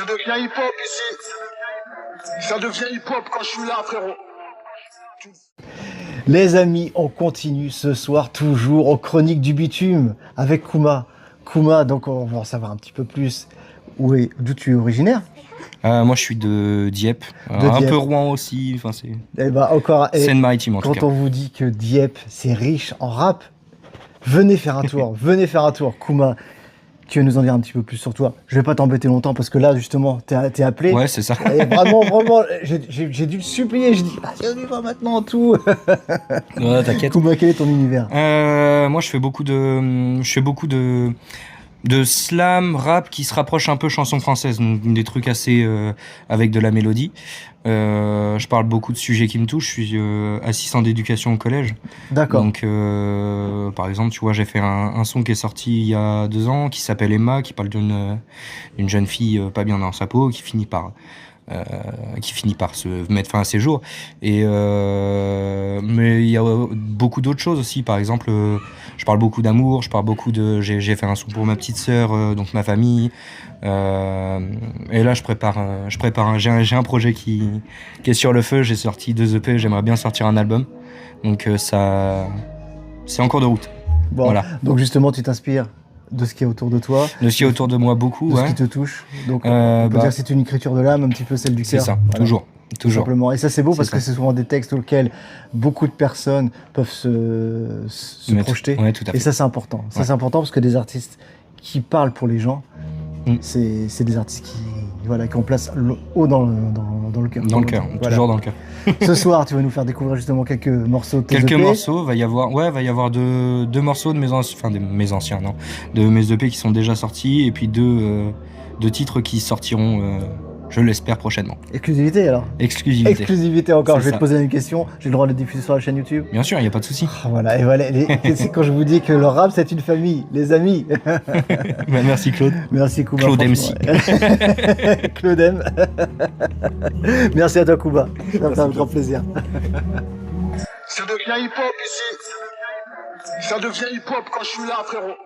Ça devient hip-hop ici. Ça devient hip-hop quand je suis là, frérot. Les amis, on continue ce soir toujours aux Chroniques du Bitume avec Kouma. Kouma, donc on va en savoir un petit peu plus. D'où tu es originaire? Moi, je suis de Dieppe, un peu Rouen aussi. Enfin, c'est Seine-Maritime en tout cas. Quand on vous dit que Dieppe, c'est riche en rap, venez faire un tour, Kouma. Tu veux nous en dire un petit peu plus sur toi? Je vais pas t'embêter longtemps parce que là, justement, t'es appelé. Ouais, c'est ça. Et vraiment, j'ai dû le supplier. Je dis, on y va maintenant, tout. Ouais, t'inquiète. Kouma, quel est ton univers? Moi, je fais beaucoup de slam, rap qui se rapproche un peu chanson française, donc des trucs assez avec de la mélodie. Je parle beaucoup de sujets qui me touchent. Je suis assistant d'éducation au collège. D'accord. Donc, par exemple, tu vois, j'ai fait un son qui est sorti il y a 2 ans, qui s'appelle Emma, qui parle d'une jeune fille pas bien dans sa peau, qui finit par se mettre fin à ses jours. Mais il y a beaucoup d'autres choses aussi. Par exemple, je parle beaucoup d'amour, j'ai fait un son pour ma petite sœur, donc ma famille. Et là, j'ai un projet qui est sur le feu. J'ai sorti 2 EP, j'aimerais bien sortir un album. Donc ça, c'est en cours de route. Bon, voilà. Donc justement, tu t'inspires de ce qui est autour de toi. De ce qui est autour de moi, beaucoup. De ce qui te touche. Donc on peut dire que c'est une écriture de l'âme, un petit peu celle du cœur. C'est ça, voilà. Toujours. Simplement. Et ça, c'est beau parce que c'est souvent des textes auxquels beaucoup de personnes peuvent se projeter. Ouais, tout à fait. Et ça, c'est important. Ça, c'est important parce que des artistes qui parlent pour les gens, c'est des artistes qui ont place haut dans le cœur. Dans le cœur, toujours dans le cœur. Ce soir, tu vas nous faire découvrir justement quelques morceaux de tes Quelques EP. morceaux, va y avoir deux morceaux de de mes EP qui sont déjà sortis, et puis deux titres qui sortiront, je l'espère, prochainement. Exclusivité alors? Exclusivité encore. Je vais te poser une question. J'ai le droit de le diffuser sur la chaîne YouTube? Bien sûr, il n'y a pas de souci. Voilà, et voilà. C'est quand je vous dis que le rap, c'est une famille, les amis. Merci Claude. Merci Kouma. Claude MC. Claude M. Merci à toi Kouma. Ça me fait un grand plaisir. Ça devient hip-hop ici. Ça devient hip-hop quand je suis là, frérot.